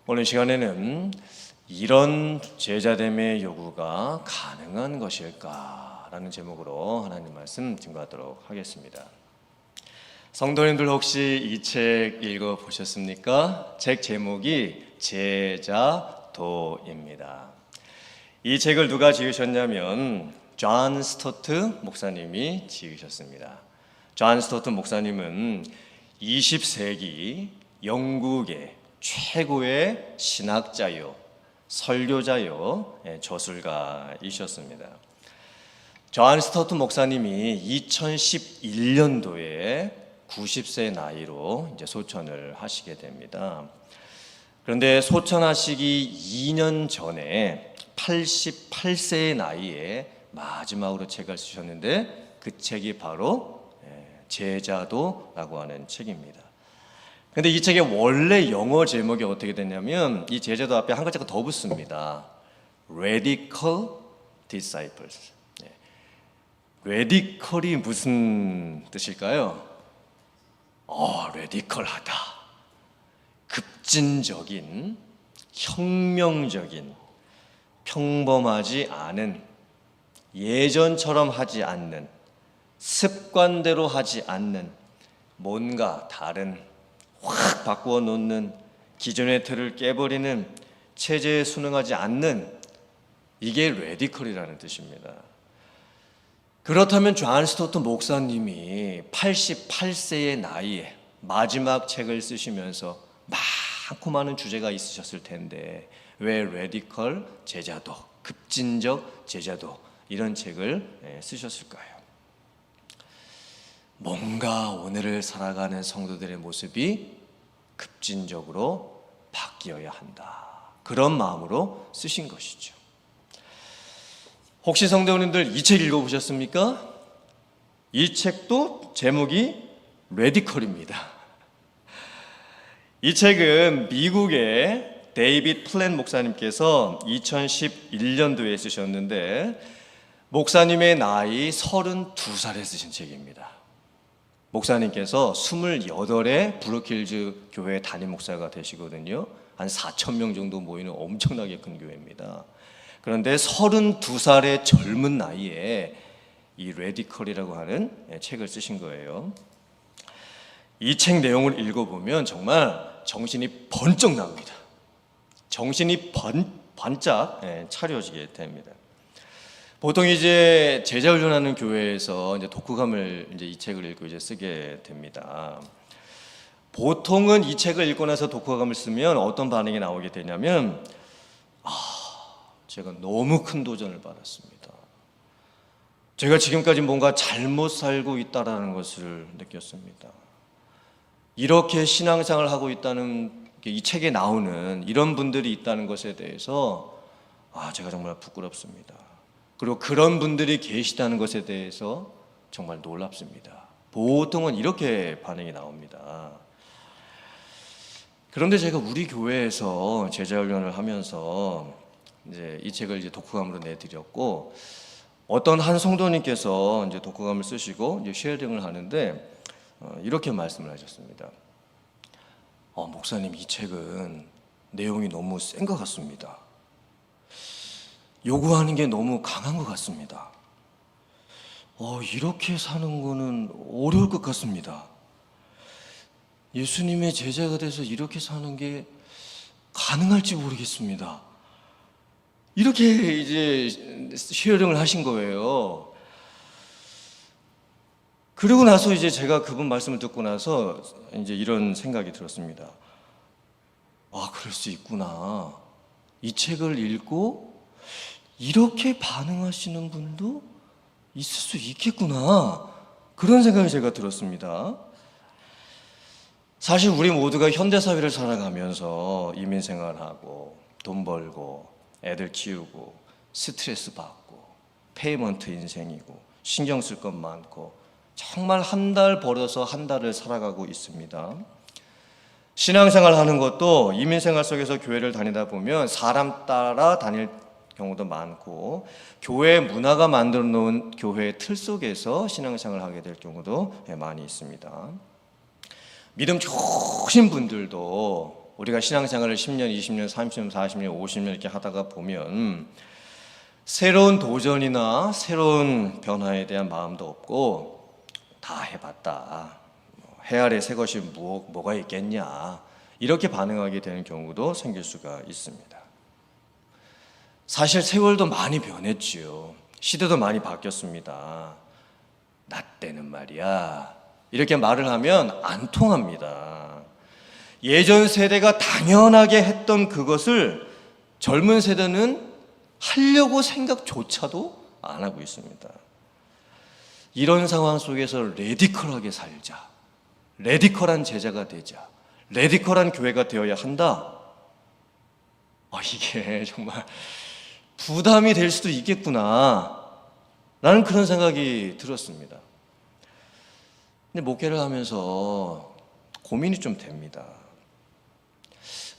오늘 시간에는 이런 제자됨의 요구가 가능한 것일까라는 제목으로 하나님 말씀 증거하도록 하겠습니다. 성도님들 혹시 이 책 읽어보셨습니까? 책 제목이 제자도입니다. 이 책을 누가 지으셨냐면 존 스토트 목사님이 지으셨습니다. 존 스토트 목사님은 20세기 영국의 최고의 신학자요, 설교자요, 저술가이셨습니다. 존 스토트 목사님이 2011년도에 90세 나이로 이제 소천을 하시게 됩니다. 그런데 소천하시기 2년 전에 88세의 나이에 마지막으로 책을 쓰셨는데 그 책이 바로 제자도라고 하는 책입니다. 근데 이 책의 원래 영어 제목이 어떻게 됐냐면 이 제자도 앞에 한 글자가 더 붙습니다. Radical Disciples. Radical이 무슨 뜻일까요? 레디컬하다. 급진적인, 혁명적인, 평범하지 않은, 예전처럼 하지 않는, 습관대로 하지 않는, 뭔가 다른, 확 바꾸어 놓는, 기존의 틀을 깨버리는, 체제에 순응하지 않는, 이게 레디컬이라는 뜻입니다. 그렇다면 존 스토트 목사님이 88세의 나이에 마지막 책을 쓰시면서 많고 많은 주제가 있으셨을 텐데 왜 레디컬 제자도, 급진적 제자도 이런 책을 쓰셨을까요? 뭔가 오늘을 살아가는 성도들의 모습이 급진적으로 바뀌어야 한다. 그런 마음으로 쓰신 것이죠. 혹시 성도님들 이 책 읽어보셨습니까? 이 책도 제목이 레디컬입니다. 이 책은 미국의 데이빗 플랜 목사님께서 2011년도에 쓰셨는데 목사님의 나이 32살에 쓰신 책입니다. 목사님께서 28의 브루킬즈 교회 담임 목사가 되시거든요. 한 4천 명 정도 모이는 엄청나게 큰 교회입니다. 그런데 32살의 젊은 나이에 이 레디컬이라고 하는 책을 쓰신 거예요. 이 책 내용을 읽어보면 정말 정신이 번쩍 납니다. 정신이 반짝 차려지게 됩니다. 보통 이제 제자 훈련하는 교회에서 이제 독후감을 이제 이 책을 읽고 이제 쓰게 됩니다. 보통은 이 책을 읽고 나서 독후감을 쓰면 어떤 반응이 나오게 되냐면 제가 너무 큰 도전을 받았습니다. 제가 지금까지 뭔가 잘못 살고 있다라는 것을 느꼈습니다. 이렇게 신앙생활을 하고 있다는 이 책에 나오는 이런 분들이 있다는 것에 대해서 제가 정말 부끄럽습니다. 그리고 그런 분들이 계시다는 것에 대해서 정말 놀랍습니다. 보통은 이렇게 반응이 나옵니다. 그런데 제가 우리 교회에서 제자훈련을 하면서 이제 이 책을 이제 독후감으로 내드렸고 어떤 한 성도님께서 이제 독후감을 쓰시고 이제 쉐어링을 하는데 이렇게 말씀을 하셨습니다. 목사님 이 책은 내용이 너무 센 것 같습니다. 요구하는 게 너무 강한 것 같습니다. 이렇게 사는 거는 어려울 것 같습니다. 예수님의 제자가 돼서 이렇게 사는 게 가능할지 모르겠습니다. 이렇게 이제 쉐어링을 하신 거예요. 그리고 나서 이제 제가 그분 말씀을 듣고 나서 이제 이런 생각이 들었습니다. 그럴 수 있구나. 이 책을 읽고 이렇게 반응하시는 분도 있을 수 있겠구나. 그런 생각이 제가 들었습니다. 사실 우리 모두가 현대사회를 살아가면서 이민생활하고 돈 벌고 애들 키우고 스트레스 받고 페이먼트 인생이고 신경 쓸 것 많고 정말 한 달 벌어서 한 달을 살아가고 있습니다. 신앙생활 하는 것도 이민생활 속에서 교회를 다니다 보면 사람 따라 다닐 경우도 많고 교회 문화가 만들어 놓은 교회의 틀 속에서 신앙생활을 하게 될 경우도 많이 있습니다. 믿음 좋으신 분들도 우리가 신앙생활을 10년, 20년, 30년, 40년, 50년 이렇게 하다가 보면 새로운 도전이나 새로운 변화에 대한 마음도 없고 다 해봤다. 해 아래 새 것이 뭐가 있겠냐. 이렇게 반응하게 되는 경우도 생길 수가 있습니다. 사실 세월도 많이 변했지요. 시대도 많이 바뀌었습니다. 나 때는 말이야. 이렇게 말을 하면 안 통합니다. 예전 세대가 당연하게 했던 그것을 젊은 세대는 하려고 생각조차도 안 하고 있습니다. 이런 상황 속에서 레디컬하게 살자. 레디컬한 제자가 되자. 레디컬한 교회가 되어야 한다. 이게 정말 부담이 될 수도 있겠구나 라는 그런 생각이 들었습니다. 근데 목회를 하면서 고민이 좀 됩니다.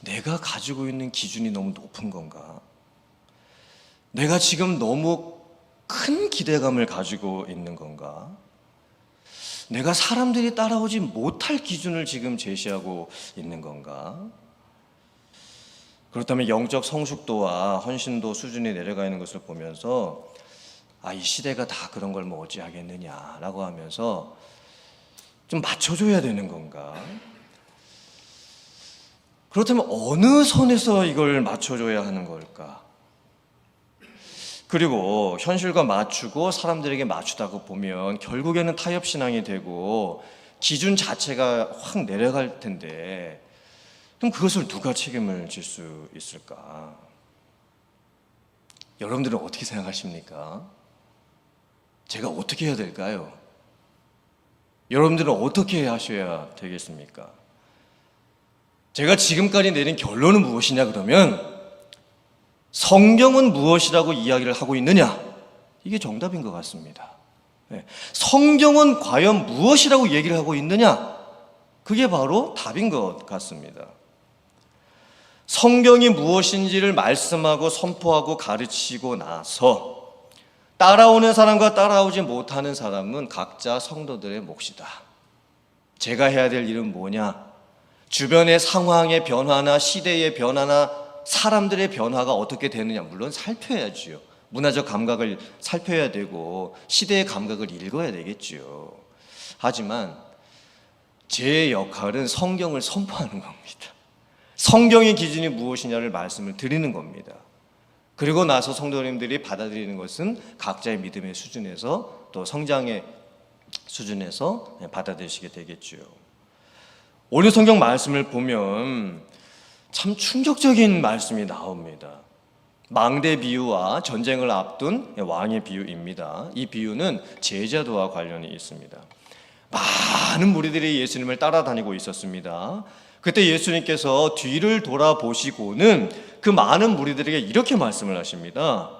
내가 가지고 있는 기준이 너무 높은 건가? 내가 지금 너무 큰 기대감을 가지고 있는 건가? 내가 사람들이 따라오지 못할 기준을 지금 제시하고 있는 건가? 그렇다면 영적 성숙도와 헌신도 수준이 내려가 있는 것을 보면서 이 시대가 다 그런 걸 뭐 어찌하겠느냐라고 하면서 좀 맞춰줘야 되는 건가? 그렇다면 어느 선에서 이걸 맞춰줘야 하는 걸까? 그리고 현실과 맞추고 사람들에게 맞추다가 보면 결국에는 타협신앙이 되고 기준 자체가 확 내려갈 텐데 그럼 그것을 누가 책임을 질 수 있을까? 여러분들은 어떻게 생각하십니까? 제가 어떻게 해야 될까요? 여러분들은 어떻게 하셔야 되겠습니까? 제가 지금까지 내린 결론은 무엇이냐 그러면 성경은 무엇이라고 이야기를 하고 있느냐? 이게 정답인 것 같습니다. 성경은 과연 무엇이라고 얘기를 하고 있느냐? 그게 바로 답인 것 같습니다. 성경이 무엇인지를 말씀하고 선포하고 가르치고 나서 따라오는 사람과 따라오지 못하는 사람은 각자 성도들의 몫이다. 제가 해야 될 일은 뭐냐? 주변의 상황의 변화나 시대의 변화나 사람들의 변화가 어떻게 되느냐 물론 살펴야지요. 문화적 감각을 살펴야 되고 시대의 감각을 읽어야 되겠지요. 하지만 제 역할은 성경을 선포하는 겁니다. 성경의 기준이 무엇이냐를 말씀을 드리는 겁니다. 그리고 나서 성도님들이 받아들이는 것은 각자의 믿음의 수준에서 또 성장의 수준에서 받아들이시게 되겠지요. 오늘 성경 말씀을 보면 참 충격적인 말씀이 나옵니다. 망대 비유와 전쟁을 앞둔 왕의 비유입니다. 이 비유는 제자도와 관련이 있습니다. 많은 무리들이 예수님을 따라다니고 있었습니다. 그때 예수님께서 뒤를 돌아보시고는 그 많은 무리들에게 이렇게 말씀을 하십니다.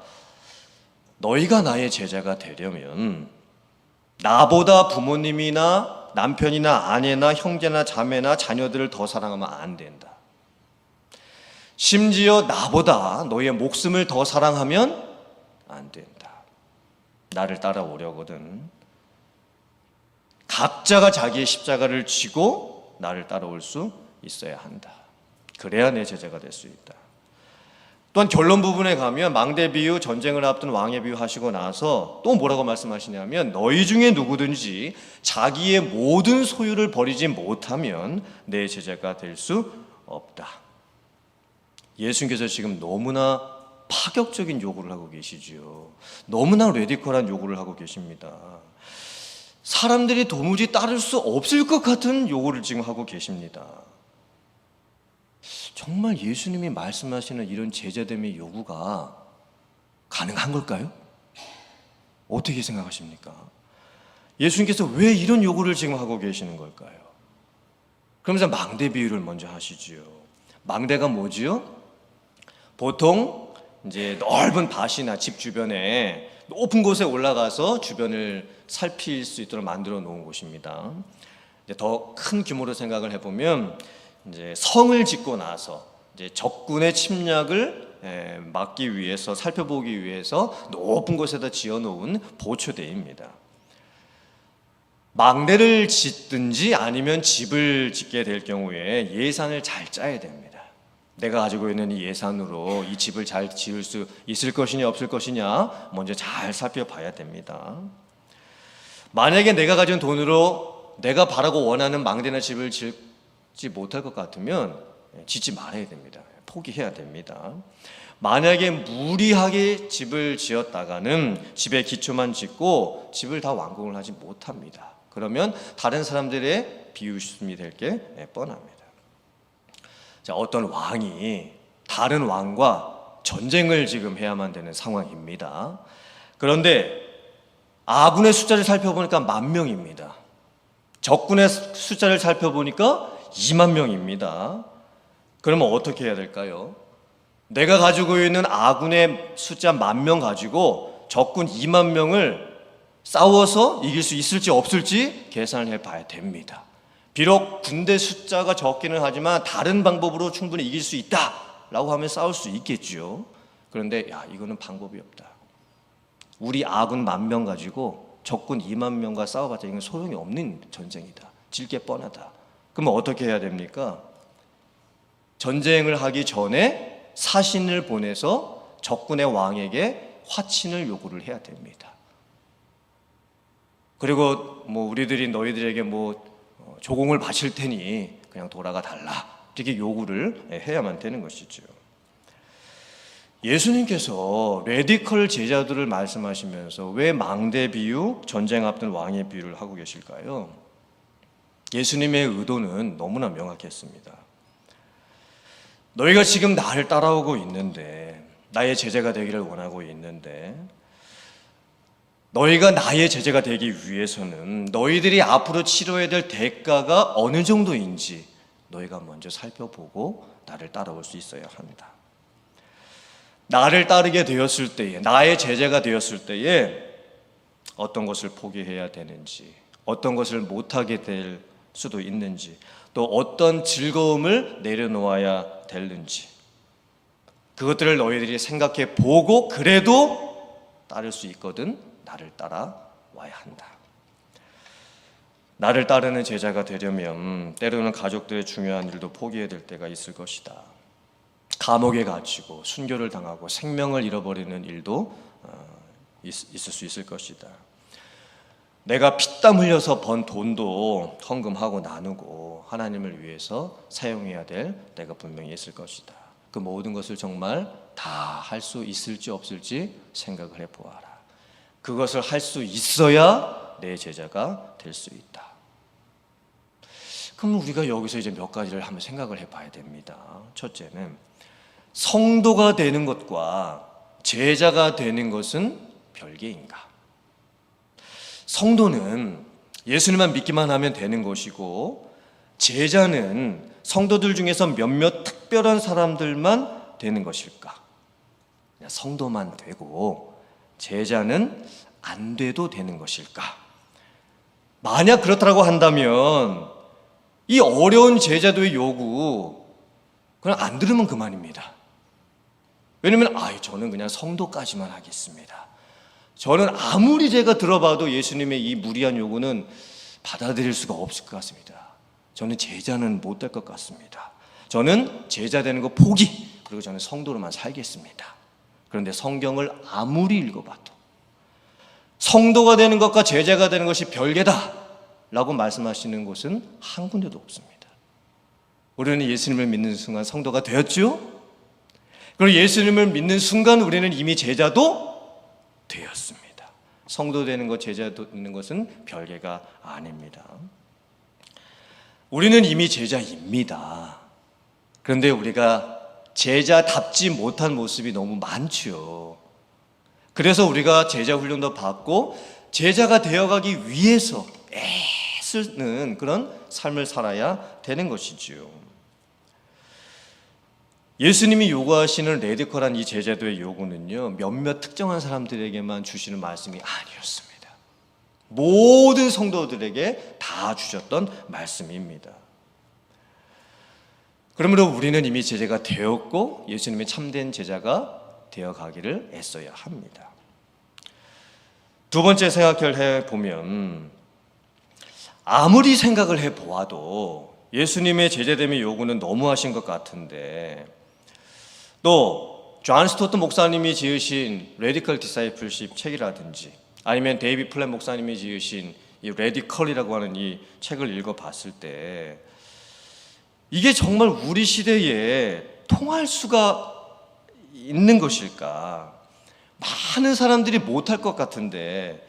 너희가 나의 제자가 되려면 나보다 부모님이나 남편이나 아내나 형제나 자매나 자녀들을 더 사랑하면 안 된다. 심지어 나보다 너희의 목숨을 더 사랑하면 안 된다. 나를 따라오려거든 각자가 자기의 십자가를 지고 나를 따라올 수 있어야 한다. 그래야 내 제자가 될 수 있다. 또한 결론 부분에 가면 망대 비유, 전쟁을 앞둔 왕의 비유 하시고 나서 또 뭐라고 말씀하시냐면 너희 중에 누구든지 자기의 모든 소유를 버리지 못하면 내 제자가 될 수 없다. 예수님께서 지금 너무나 파격적인 요구를 하고 계시지요. 너무나 레디컬한 요구를 하고 계십니다. 사람들이 도무지 따를 수 없을 것 같은 요구를 지금 하고 계십니다. 정말 예수님이 말씀하시는 이런 제자됨의 요구가 가능한 걸까요? 어떻게 생각하십니까? 예수님께서 왜 이런 요구를 지금 하고 계시는 걸까요? 그러면서 망대 비유를 먼저 하시지요. 망대가 뭐지요? 보통 이제 넓은 밭이나 집 주변에 높은 곳에 올라가서 주변을 살필 수 있도록 만들어 놓은 곳입니다. 더 큰 규모로 생각을 해보면 이제 성을 짓고 나서 이제 적군의 침략을 막기 위해서 살펴보기 위해서 높은 곳에다 지어놓은 보초대입니다. 망대를 짓든지 아니면 집을 짓게 될 경우에 예산을 잘 짜야 됩니다. 내가 가지고 있는 이 예산으로 이 집을 잘 지을 수 있을 것이냐 없을 것이냐 먼저 잘 살펴봐야 됩니다. 만약에 내가 가진 돈으로 내가 바라고 원하는 망대나 집을 짓지 못할 것 같으면 짓지 말아야 됩니다. 포기해야 됩니다. 만약에 무리하게 집을 지었다가는 집의 기초만 짓고 집을 다 완공을 하지 못합니다. 그러면 다른 사람들의 비웃음이 될 게 뻔합니다. 자, 어떤 왕이 다른 왕과 전쟁을 지금 해야만 되는 상황입니다. 그런데 아군의 숫자를 살펴보니까 10,000명입니다. 적군의 숫자를 살펴보니까 20,000명입니다. 그러면 어떻게 해야 될까요? 내가 가지고 있는 아군의 숫자 10,000명 가지고 적군 20,000명을 싸워서 이길 수 있을지 없을지 계산을 해봐야 됩니다. 비록 군대 숫자가 적기는 하지만 다른 방법으로 충분히 이길 수 있다라고 하면 싸울 수 있겠죠. 그런데 이거는 방법이 없다. 우리 아군 10,000명 가지고 적군 20,000명과 싸워봤자 이건 소용이 없는 전쟁이다. 질 게 뻔하다. 그러면 어떻게 해야 됩니까? 전쟁을 하기 전에 사신을 보내서 적군의 왕에게 화친을 요구를 해야 됩니다. 그리고 우리들이 너희들에게 조공을 바칠 테니 그냥 돌아가 달라. 이렇게 요구를 해야만 되는 것이죠. 예수님께서 레디컬 제자들을 말씀하시면서 왜 망대 비유, 전쟁 앞둔 왕의 비유를 하고 계실까요? 예수님의 의도는 너무나 명확했습니다. 너희가 지금 나를 따라오고 있는데, 나의 제자가 되기를 원하고 있는데, 너희가 나의 제자가 되기 위해서는 너희들이 앞으로 치러야 될 대가가 어느 정도인지 너희가 먼저 살펴보고 나를 따라올 수 있어야 합니다. 나를 따르게 되었을 때에, 나의 제자가 되었을 때에 어떤 것을 포기해야 되는지, 어떤 것을 못하게 될 수도 있는지, 또 어떤 즐거움을 내려놓아야 되는지, 그것들을 너희들이 생각해 보고 그래도 따를 수 있거든 나를 따라와야 한다. 나를 따르는 제자가 되려면 때로는 가족들의 중요한 일도 포기해야 될 때가 있을 것이다. 감옥에 갇히고 순교를 당하고 생명을 잃어버리는 일도 있을 수 있을 것이다. 내가 피땀 흘려서 번 돈도 헌금하고 나누고 하나님을 위해서 사용해야 될 때가 분명히 있을 것이다. 그 모든 것을 정말 다 할 수 있을지 없을지 생각을 해보아라. 그것을 할 수 있어야 내 제자가 될 수 있다. 그럼 우리가 여기서 이제 몇 가지를 한번 생각을 해봐야 됩니다. 첫째는 성도가 되는 것과 제자가 되는 것은 별개인가? 성도는 예수님만 믿기만 하면 되는 것이고, 제자는 성도들 중에서 몇몇 특별한 사람들만 되는 것일까? 성도만 되고 제자는 안 돼도 되는 것일까? 만약 그렇다고 한다면 이 어려운 제자도의 요구 그냥 안 들으면 그만입니다. 왜냐면 저는 그냥 성도까지만 하겠습니다. 저는 아무리 제가 들어봐도 예수님의 이 무리한 요구는 받아들일 수가 없을 것 같습니다. 저는 제자는 못 될 것 같습니다. 저는 제자 되는 거 포기, 그리고 저는 성도로만 살겠습니다. 그런데 성경을 아무리 읽어봐도 성도가 되는 것과 제자가 되는 것이 별개다 라고 말씀하시는 곳은 한 군데도 없습니다. 우리는 예수님을 믿는 순간 성도가 되었죠. 그리고 예수님을 믿는 순간 우리는 이미 제자도 되었습니다. 성도 되는 것, 제자 되는 것은 별개가 아닙니다. 우리는 이미 제자입니다. 그런데 우리가 제자답지 못한 모습이 너무 많죠. 그래서 우리가 제자 훈련도 받고 제자가 되어가기 위해서 애쓰는 그런 삶을 살아야 되는 것이죠. 예수님이 요구하시는 레디컬한 이 제자도의 요구는요, 몇몇 특정한 사람들에게만 주시는 말씀이 아니었습니다. 모든 성도들에게 다 주셨던 말씀입니다. 그러므로 우리는 이미 제자가 되었고 예수님의 참된 제자가 되어가기를 애써야 합니다. 두 번째 생각해 보면 아무리 생각을 해보아도 예수님의 제자됨의 요구는 너무하신 것 같은데, 또 존 스토트 목사님이 지으신 레디컬 디사이플십 책이라든지 아니면 데이빗 플랜 목사님이 지으신 이 레디컬이라고 하는 이 책을 읽어봤을 때 이게 정말 우리 시대에 통할 수가 있는 것일까? 많은 사람들이 못할 것 같은데,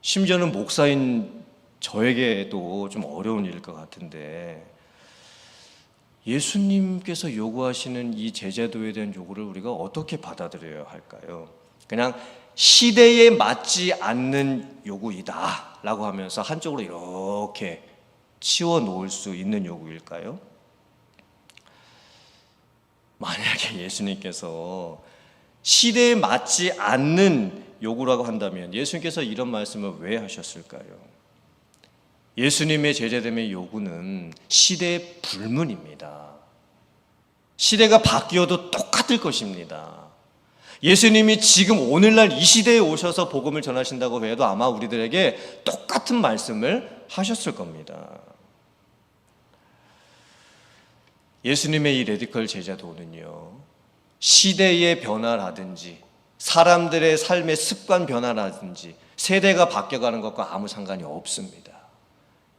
심지어는 목사인 저에게도 좀 어려운 일일 것 같은데, 예수님께서 요구하시는 이 제자도에 대한 요구를 우리가 어떻게 받아들여야 할까요? 그냥 시대에 맞지 않는 요구이다 라고 하면서 한쪽으로 이렇게 치워놓을 수 있는 요구일까요? 만약에 예수님께서 시대에 맞지 않는 요구라고 한다면 예수님께서 이런 말씀을 왜 하셨을까요? 예수님의 제자됨의 요구는 시대의 불문입니다. 시대가 바뀌어도 똑같을 것입니다. 예수님이 지금 오늘날 이 시대에 오셔서 복음을 전하신다고 해도 아마 우리들에게 똑같은 말씀을 하셨을 겁니다. 예수님의 이 레디컬 제자도는요, 시대의 변화라든지 사람들의 삶의 습관 변화라든지 세대가 바뀌어가는 것과 아무 상관이 없습니다.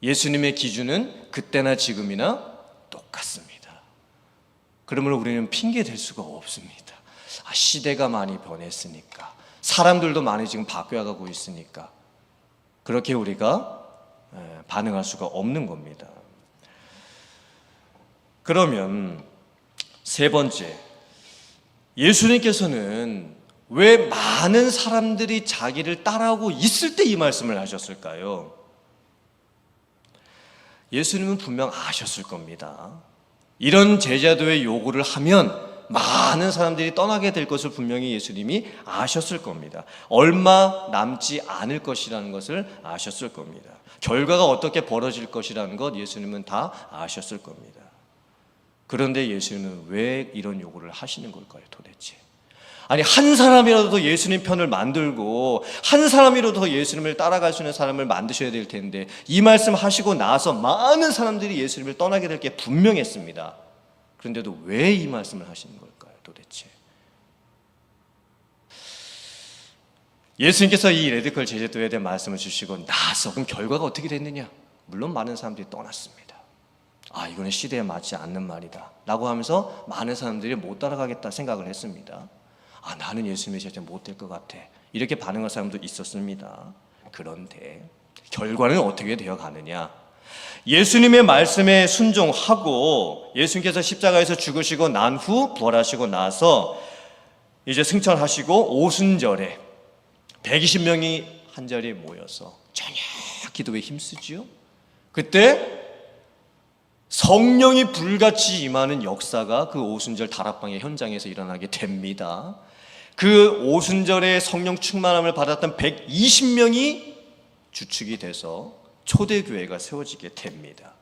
예수님의 기준은 그때나 지금이나 똑같습니다. 그러므로 우리는 핑계 댈 수가 없습니다. 시대가 많이 변했으니까, 사람들도 많이 지금 바뀌어가고 있으니까 그렇게 우리가 반응할 수가 없는 겁니다. 그러면 세 번째, 예수님께서는 왜 많은 사람들이 자기를 따라오고 있을 때 이 말씀을 하셨을까요? 예수님은 분명 아셨을 겁니다. 이런 제자도의 요구를 하면 많은 사람들이 떠나게 될 것을 분명히 예수님이 아셨을 겁니다. 얼마 남지 않을 것이라는 것을 아셨을 겁니다. 결과가 어떻게 벌어질 것이라는 것 예수님은 다 아셨을 겁니다. 그런데 예수님은 왜 이런 요구를 하시는 걸까요, 도대체? 아니, 한 사람이라도 예수님 편을 만들고 한 사람이라도 예수님을 따라갈 수 있는 사람을 만드셔야 될 텐데, 이 말씀 하시고 나서 많은 사람들이 예수님을 떠나게 될 게 분명했습니다. 그런데도 왜 이 말씀을 하시는 걸까요, 도대체? 예수님께서 이 레디컬 제자도에 대한 말씀을 주시고 나서 그럼 결과가 어떻게 됐느냐? 물론 많은 사람들이 떠났습니다. 이거는 시대에 맞지 않는 말이다 라고 하면서 많은 사람들이 못 따라가겠다 생각을 했습니다. 나는 예수님의 제자 못 될 것 같아, 이렇게 반응할 사람도 있었습니다. 그런데 결과는 어떻게 되어 가느냐? 예수님의 말씀에 순종하고 예수님께서 십자가에서 죽으시고 난 후 부활하시고 나서 이제 승천하시고 오순절에 120명이 한 자리에 모여서 저녁 기도에 힘쓰지요. 그때 성령이 불같이 임하는 역사가 그 오순절 다락방의 현장에서 일어나게 됩니다. 그 오순절에 성령 충만함을 받았던 120명이 주축이 돼서 초대교회가 세워지게 됩니다.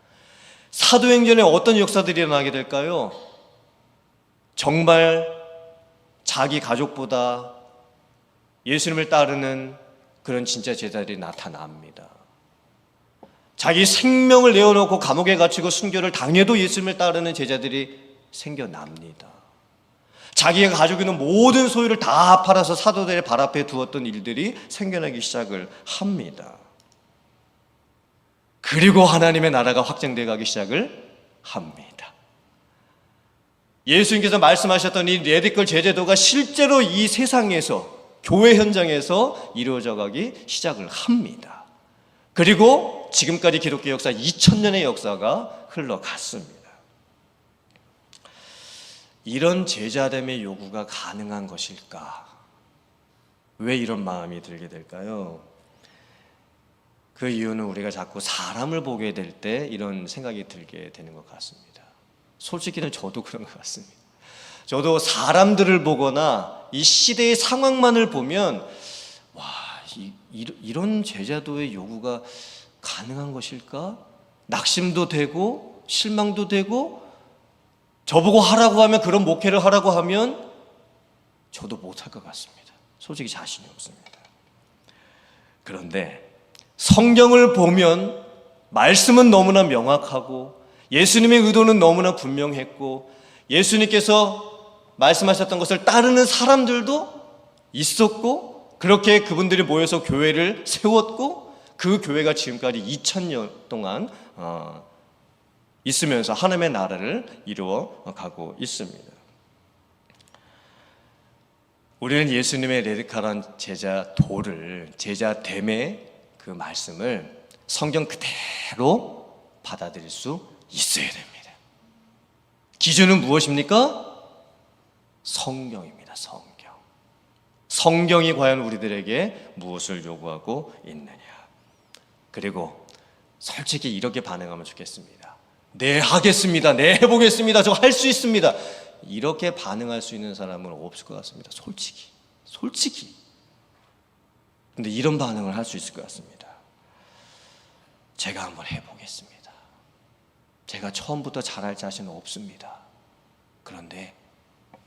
사도행전에 어떤 역사들이 일어나게 될까요? 정말 자기 가족보다 예수님을 따르는 그런 진짜 제자들이 나타납니다. 자기 생명을 내어놓고 감옥에 갇히고 순교를 당해도 예수님을 따르는 제자들이 생겨납니다. 자기가 가지고 있는 모든 소유를 다 팔아서 사도들의 발 앞에 두었던 일들이 생겨나기 시작을 합니다. 그리고 하나님의 나라가 확장되어 가기 시작을 합니다. 예수님께서 말씀하셨던 이 레디컬 제자도가 실제로 이 세상에서, 교회 현장에서 이루어져 가기 시작을 합니다. 그리고 지금까지 기독교 역사 2000년의 역사가 흘러갔습니다. 이런 제자됨의 요구가 가능한 것일까? 왜 이런 마음이 들게 될까요? 그 이유는 우리가 자꾸 사람을 보게 될 때 이런 생각이 들게 되는 것 같습니다. 솔직히는 저도 그런 것 같습니다. 저도 사람들을 보거나 이 시대의 상황만을 보면 이런 제자도의 요구가 가능한 것일까? 낙심도 되고 실망도 되고, 저보고 하라고 하면, 그런 목회를 하라고 하면 저도 못할 것 같습니다. 솔직히 자신이 없습니다. 그런데 성경을 보면 말씀은 너무나 명확하고 예수님의 의도는 너무나 분명했고 예수님께서 말씀하셨던 것을 따르는 사람들도 있었고 그렇게 그분들이 모여서 교회를 세웠고 그 교회가 지금까지 2000년 동안 있으면서 하나님의 나라를 이루어 가고 있습니다. 우리는 예수님의 레디칼한 제자도를, 제자됨의 그 말씀을 성경 그대로 받아들일 수 있어야 됩니다. 기준은 무엇입니까? 성경입니다. 성경. 성경이 과연 우리들에게 무엇을 요구하고 있느냐. 그리고 솔직히 이렇게 반응하면 좋겠습니다. 네, 하겠습니다. 네, 해보겠습니다. 저 할 수 있습니다. 이렇게 반응할 수 있는 사람은 없을 것 같습니다. 솔직히. 근데 이런 반응을 할 수 있을 것 같습니다. 제가 한번 해보겠습니다. 제가 처음부터 잘할 자신은 없습니다. 그런데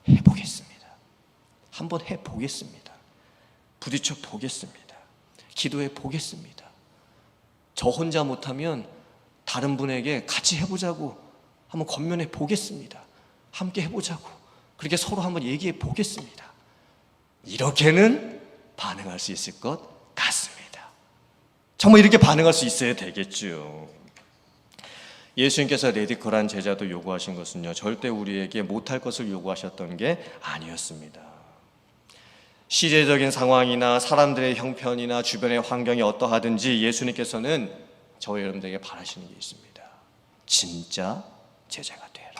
해보겠습니다. 한번 해보겠습니다. 부딪혀 보겠습니다. 기도해 보겠습니다. 저 혼자 못하면 다른 분에게 같이 해보자고 한번 권면해 보겠습니다. 함께 해보자고 그렇게 서로 한번 얘기해 보겠습니다. 이렇게는 반응할 수 있을 것 같습니다. 정말 이렇게 반응할 수 있어야 되겠죠. 예수님께서 레디컬한 제자도 요구하신 것은요, 절대 우리에게 못할 것을 요구하셨던 게 아니었습니다. 시대적인 상황이나 사람들의 형편이나 주변의 환경이 어떠하든지 예수님께서는 저와 여러분들에게 바라시는 게 있습니다. 진짜 제자가 되라.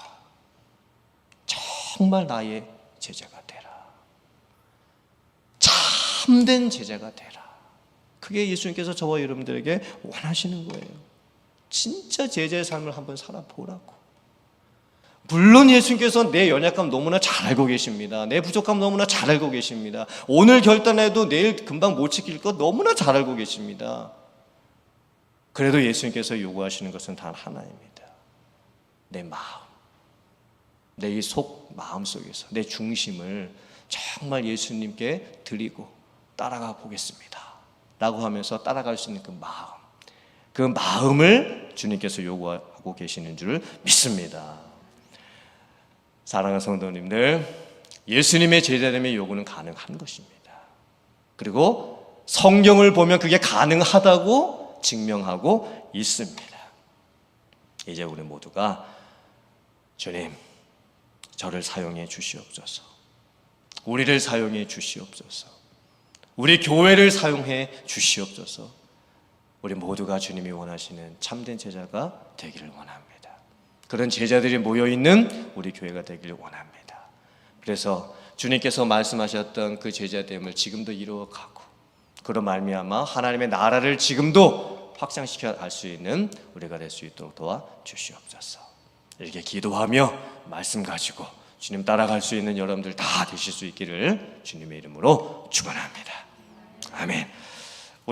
정말 나의 제자가 되라. 참된 제자가 되라. 그게 예수님께서 저와 여러분들에게 원하시는 거예요. 진짜 제자의 삶을 한번 살아보라고. 물론 예수님께서 내 연약감 너무나 잘 알고 계십니다. 내 부족함 너무나 잘 알고 계십니다. 오늘 결단해도 내일 금방 못 지킬 것 너무나 잘 알고 계십니다. 그래도 예수님께서 요구하시는 것은 단 하나입니다. 내 마음, 내 이 속 마음 속에서 내 중심을 정말 예수님께 드리고 따라가 보겠습니다 라고 하면서 따라갈 수 있는 그 마음을 주님께서 요구하고 계시는 줄 믿습니다. 사랑하는 성도님들, 예수님의 제자됨의 요구는 가능한 것입니다. 그리고 성경을 보면 그게 가능하다고 증명하고 있습니다. 이제 우리 모두가 주님, 저를 사용해 주시옵소서. 우리를 사용해 주시옵소서. 우리 교회를 사용해 주시옵소서. 우리 모두가 주님이 원하시는 참된 제자가 되기를 원합니다. 그런 제자들이 모여있는 우리 교회가 되기를 원합니다. 그래서 주님께서 말씀하셨던 그 제자됨을 지금도 이루어가고 그로 말미암아 하나님의 나라를 지금도 확장시켜 갈 수 있는 우리가 될 수 있도록 도와주시옵소서. 이렇게 기도하며 말씀 가지고 주님 따라갈 수 있는 여러분들 다 되실 수 있기를 주님의 이름으로 축원합니다. 아멘.